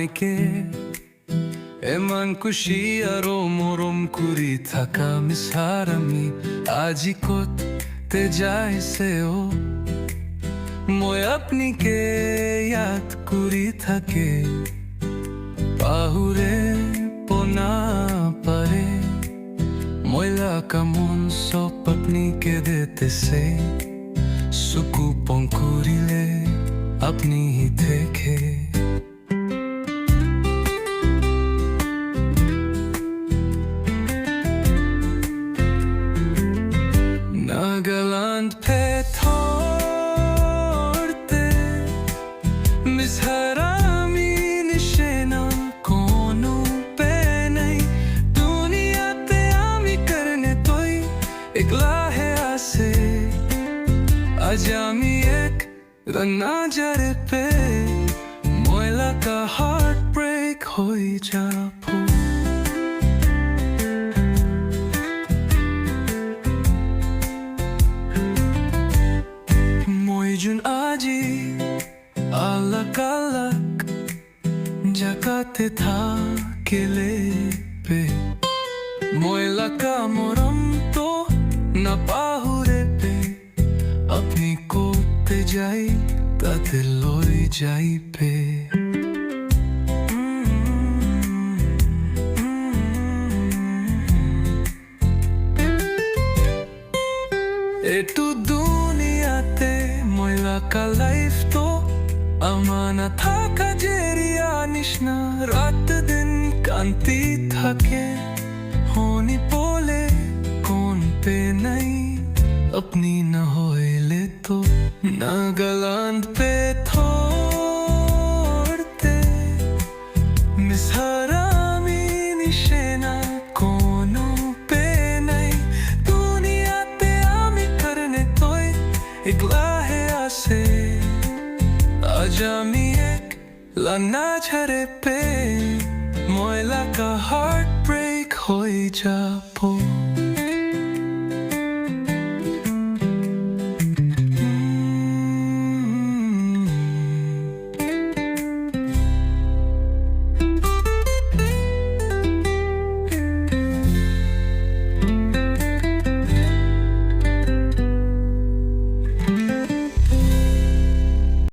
আমাইকে এমান খুশি আরো মরম করি থাকা মিছার আমি আজি কতে যাইছে ও মই আপনিকে ইয়াদ করি থাকে পাহুরে পোনা পারে ময়লা কামন সব আপনিকে দিতেছে সুকু পঙ্কুরিলে আপনি হি থেকে Nagaland pe thorte misharami nishena kono pe nahi duniya te ami karne toy ekla hai aase aaj ami ek nazar pe moila ka heart break hoi jabo Jun aji alak-alak jagate tha kele pe moila ka moram to na pahure pe apni ko te jai ta diloi jai pe etu duniyate moila ka life to amana thaka jeriya nishna raat din kanti thake honi bole kon pe nahi apni na hoile to Nagaland pe thorte misharami nishena kono pe nahi duniya te ami karne toy ekla hai aase aaj ami ek lana chhare pe moila ka heart break hoi jabo